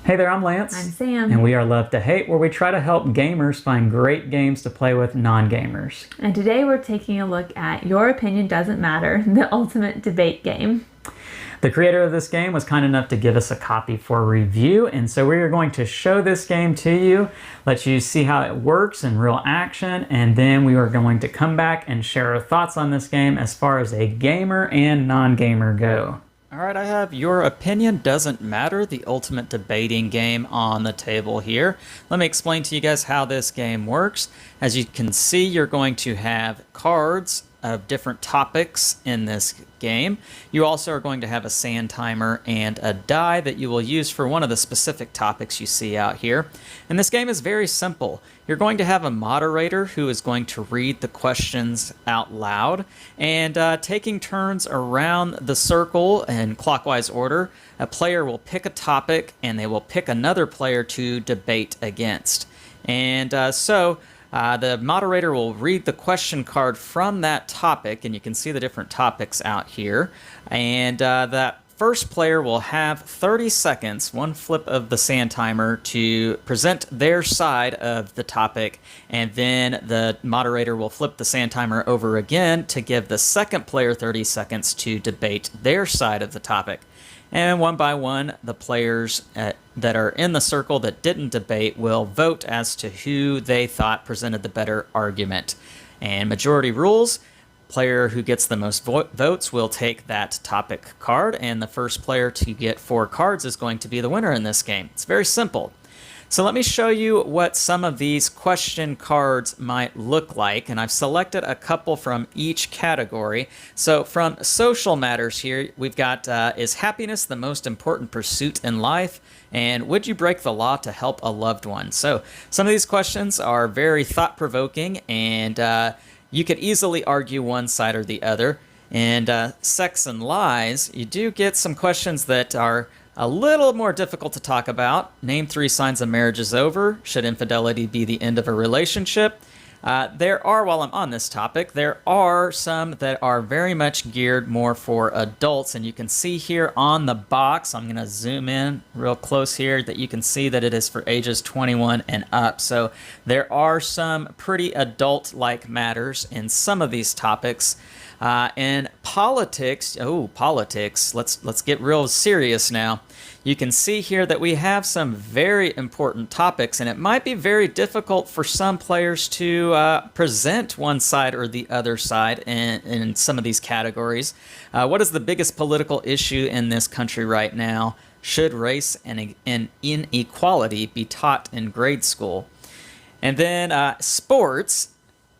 Hey there, I'm Lance. I'm Sam. And we are Love to Hate, where we try to help gamers find great games to play with non-gamers. And today we're taking a look at Your Opinion Doesn't Matter, the ultimate debate game. The creator of this game was kind enough to give us a copy for review, and so we are going to show this game to you, let you see how it works in real action, and then we are going to come back and share our thoughts on this game as far as a gamer and non-gamer go. Alright, I have Your Opinion Doesn't Matter, the ultimate debating game on the table here. Let me explain to you guys how this game works. As you can see, you're going to have cards of different topics in this game. You also are going to have a sand timer and a die that you will use for one of the specific topics you see out here. And this game is very simple. You're going to have a moderator who is going to read the questions out loud, and taking turns around the circle in clockwise order, a player will pick a topic and they will pick another player to debate against. And the moderator will read the question card from that topic, and you can see the different topics out here. And that first player will have 30 seconds, one flip of the sand timer, to present their side of the topic. And then the moderator will flip the sand timer over again to give the second player 30 seconds to debate their side of the topic. And one by one, the players that are in the circle that didn't debate will vote as to who they thought presented the better argument. And majority rules, player who gets the most votes will take that topic card, and the first player to get 4 cards is going to be the winner in this game. It's very simple. So let me show you what some of these question cards might look like, and I've selected a couple from each category. So from social matters here, we've got is happiness the most important pursuit in life? And would you break the law to help a loved one? So some of these questions are very thought-provoking, and you could easily argue one side or the other. And sex and lies, you do get some questions that are a little more difficult to talk about. Name 3 signs a marriage is over. Should infidelity be the end of a relationship? There are, while I'm on this topic, there are some that are very much geared more for adults. And you can see here on the box, I'm going to zoom in real close here, that you can see that it is for ages 21 and up. So there are some pretty adult-like matters in some of these topics. And politics, let's get real serious now. You can see here that we have some very important topics, and it might be very difficult for some players to present one side or the other side in some of these categories. What is the biggest political issue in this country right now? Should race and inequality be taught in grade school? And then sports.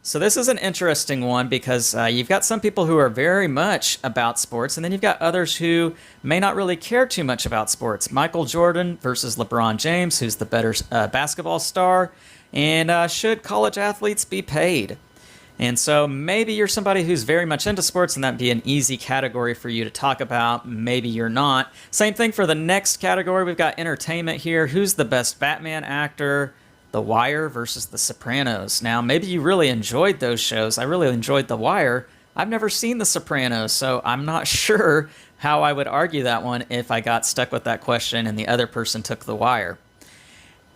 So this is an interesting one because you've got some people who are very much about sports, and then you've got others who may not really care too much about sports. Michael Jordan versus LeBron James, who's the better basketball star, and should college athletes be paid? And so maybe you're somebody who's very much into sports, and that'd be an easy category for you to talk about. Maybe you're not. Same thing for the next category. We've got entertainment here. Who's the best Batman actor? The Wire versus The Sopranos. Now, maybe you really enjoyed those shows. I really enjoyed The Wire. I've never seen The Sopranos, so I'm not sure how I would argue that one if I got stuck with that question and the other person took The Wire.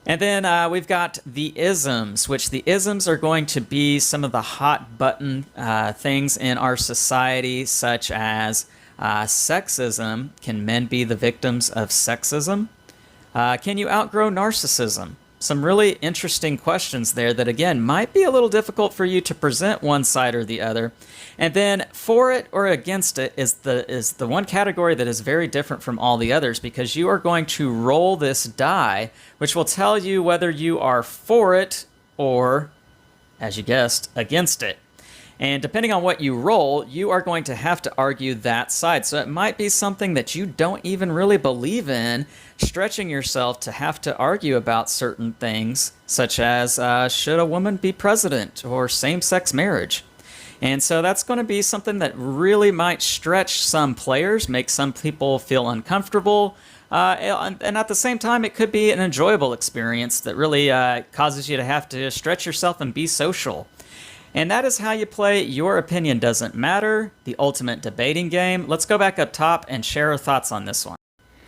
And then we've got the isms, which the isms are going to be some of the hot button things in our society, such as sexism. Can men be the victims of sexism? Can you outgrow narcissism? Some really interesting questions there that, again, might be a little difficult for you to present one side or the other. And then for it or against it is the one category that is very different from all the others, because you are going to roll this die, which will tell you whether you are for it or, as you guessed, against it. And depending on what you roll, you are going to have to argue that side. So it might be something that you don't even really believe in, stretching yourself to have to argue about certain things, such as should a woman be president or same-sex marriage. And so that's going to be something that really might stretch some players, make some people feel uncomfortable. And at the same time, it could be an enjoyable experience that really causes you to have to stretch yourself and be social. And that is how you play Your Opinion Doesn't Matter, the ultimate debating game. Let's go back up top and share our thoughts on this one.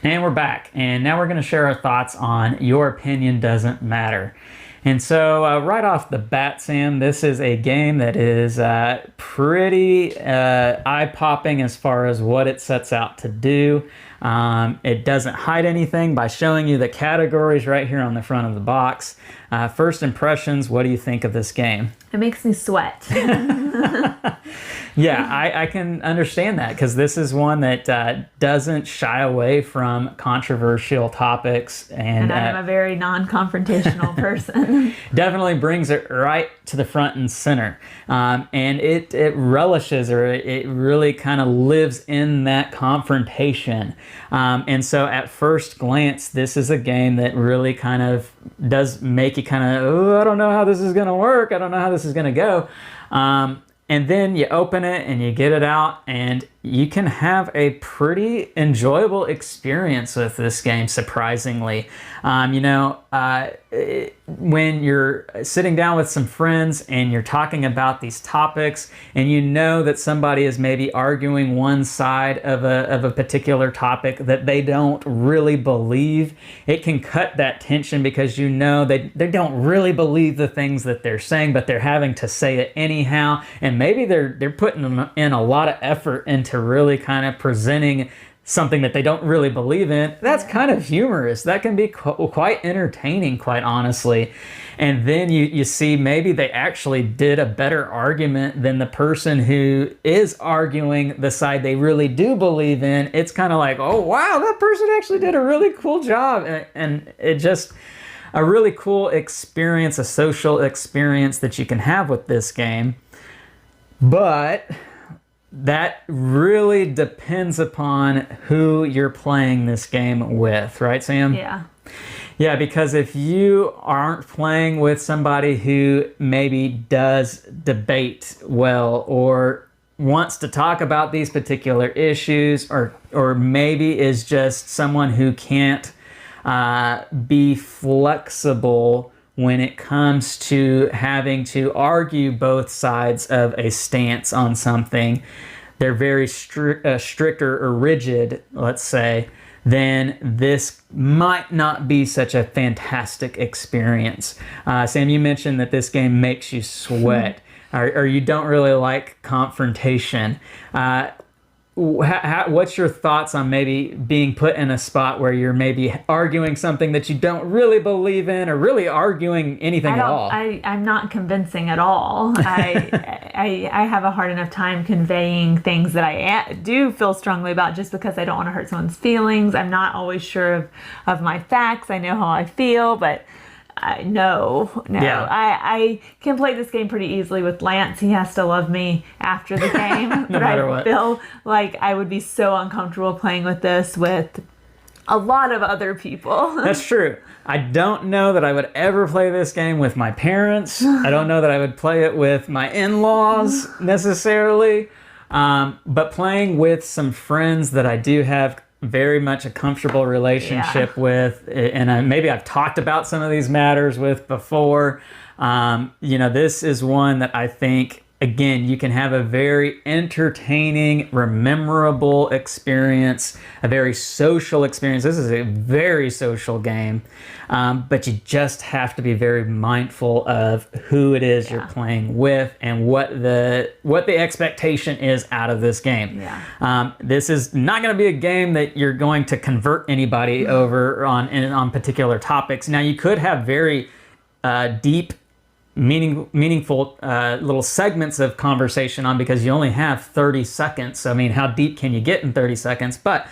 And we're back, and now we're going to share our thoughts on Your Opinion Doesn't Matter. And so right off the bat, Sam, this is a game that is pretty eye-popping as far as what it sets out to do. It doesn't hide anything by showing you the categories right here on the front of the box. First impressions, what do you think of this game? It makes me sweat. Yeah, I can understand that, because this is one that doesn't shy away from controversial topics. And I'm a very non-confrontational person. Definitely brings it right to the front and center. And it relishes, or it really kind of lives in that confrontation. And so at first glance, this is a game that really kind of does make you kind of, oh, I don't know how this is going to work. I don't know how this is going to go. And then you open it and you get it out, and you can have a pretty enjoyable experience with this game, surprisingly. When you're sitting down with some friends and you're talking about these topics, and you know that somebody is maybe arguing one side of a particular topic that they don't really believe, it can cut that tension, because you know they don't really believe the things that they're saying, but they're having to say it anyhow, and maybe they're putting in a lot of effort into really kind of presenting something that they don't really believe in. That's kind of humorous. That can be quite entertaining, quite honestly. And then you see maybe they actually did a better argument than the person who is arguing the side they really do believe in. It's kind of like, oh wow, that person actually did a really cool job. And it just a really cool experience, a social experience that you can have with this game. But that really depends upon who you're playing this game with, right, Sam? Yeah. Yeah, because if you aren't playing with somebody who maybe does debate well, or wants to talk about these particular issues, or maybe is just someone who can't be flexible when it comes to having to argue both sides of a stance on something, they're very strict or rigid, let's say, then this might not be such a fantastic experience. Sam, you mentioned that this game makes you sweat, or you don't really like confrontation. What's your thoughts on maybe being put in a spot where you're maybe arguing something that you don't really believe in, or really arguing anything at all? I'm not convincing at all. I have a hard enough time conveying things that I do feel strongly about, just because I don't want to hurt someone's feelings. I'm not always sure of my facts. I know how I feel, but no. Yeah. I can play this game pretty easily with Lance. He has to love me after the game. No matter what. I feel like I would be so uncomfortable playing with this with a lot of other people. That's true. I don't know that I would ever play this game with my parents. I don't know that I would play it with my in-laws necessarily. But playing with some friends that I do have very much a comfortable relationship with, and maybe I've talked about some of these matters with before. This is one that I think, again, you can have a very entertaining, memorable experience, a very social experience. This is a very social game, but you just have to be very mindful of who it is you're playing with, and what the expectation is out of this game. This is not going to be a game that you're going to convert anybody over on particular topics. Now, you could have very deep, meaningful little segments of conversation on, because you only have 30 seconds. So, I mean, how deep can you get in 30 seconds? But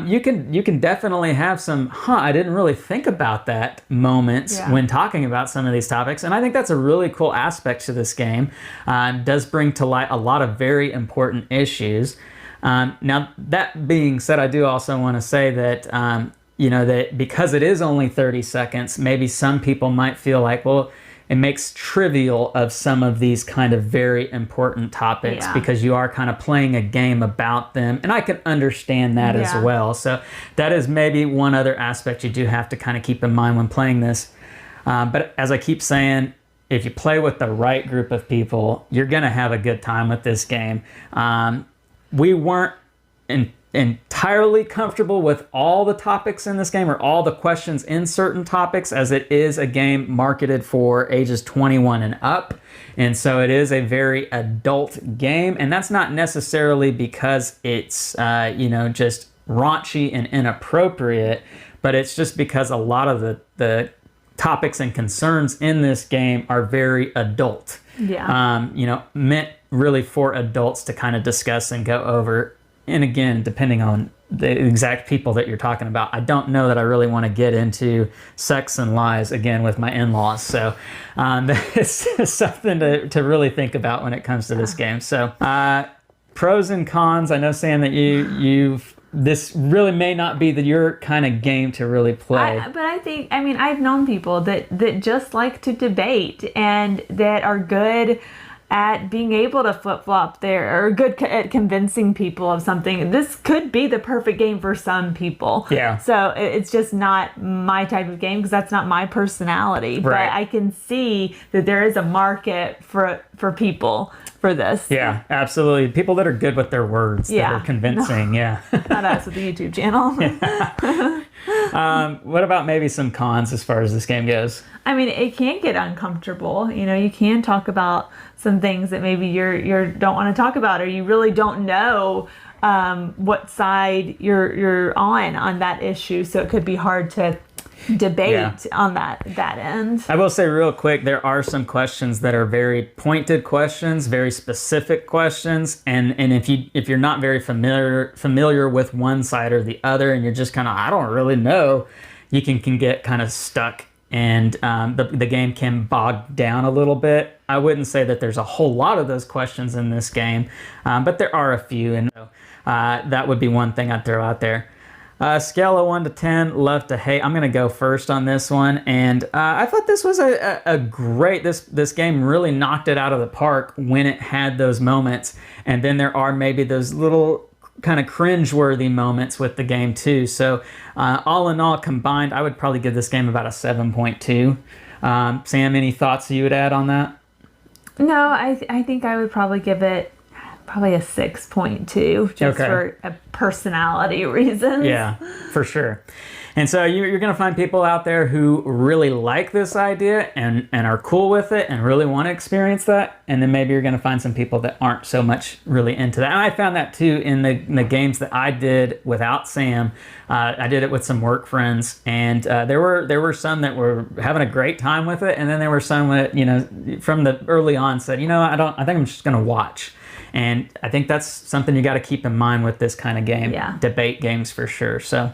you can definitely have some, I didn't really think about that moments when talking about some of these topics. And I think that's a really cool aspect to this game. It does bring to light a lot of very important issues. Now, that being said, I do also want to say that, that because it is only 30 seconds, maybe some people might feel like, well, it makes trivial of some of these kind of very important topics, because you are kind of playing a game about them. And I can understand that as well. So that is maybe one other aspect you do have to kind of keep in mind when playing this. But as I keep saying, if you play with the right group of people, you're going to have a good time with this game. We weren't entirely comfortable with all the topics in this game or all the questions in certain topics, as it is a game marketed for ages 21 and up. And so it is a very adult game, and that's not necessarily because it's just raunchy and inappropriate, but it's just because a lot of the topics and concerns in this game are very adult. Yeah. Meant really for adults to kind of discuss and go over. And again, depending on the exact people that you're talking about, I don't know that I really want to get into sex and lies again with my in-laws. So it's something to really think about when it comes to this game. So pros and cons. I know, Sam, that this really may not be your kind of game to really play. But I've known people that just like to debate and that are good at being able to flip-flop there, or good at convincing people of something. This could be the perfect game for some people. Yeah. So it's just not my type of game because that's not my personality. Right. But I can see that there is a market for people for this. Yeah, absolutely. People that are good with their words, that are convincing. Yeah. Not us with the YouTube channel. What about maybe some cons as far as this game goes? I mean, it can get uncomfortable. You can talk about some things that maybe you don't want to talk about, or you really don't know what side you're on that issue. So it could be hard to debate on that end. I will say real quick, there are some questions that are very pointed questions, very specific questions, and if you're not very familiar with one side or the other, and you're just kind of, I don't really know, you can get kind of stuck, and the game can bog down a little bit. I wouldn't say that there's a whole lot of those questions in this game, but there are a few, and that would be one thing I'd throw out there. Scale of 1 to 10, love to hate. I'm going to go first on this one. And I thought this was a great, this game really knocked it out of the park when it had those moments. And then there are maybe those little kind of cringe-worthy moments with the game too. So all in all combined, I would probably give this game about a 7.2. Sam, any thoughts you would add on that? No, I think I would probably give it probably a 6.2 just for a personality reasons. Yeah, for sure. And so you're going to find people out there who really like this idea and are cool with it and really want to experience that. And then maybe you're going to find some people that aren't so much really into that. And I found that too in the games that I did without Sam. I did it with some work friends, and there were some that were having a great time with it, and then there were some that from the early on said, I think I'm just going to watch. And I think that's something you got to keep in mind with this kind of game. Yeah. Debate games for sure. So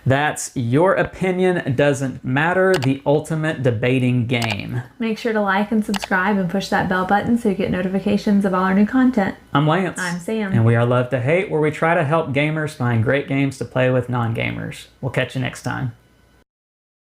that's Your Opinion Doesn't Matter, the ultimate debating game. Make sure to like and subscribe and push that bell button so you get notifications of all our new content. I'm Lance. I'm Sam. And we are Love to Hate, where we try to help gamers find great games to play with non-gamers. We'll catch you next time.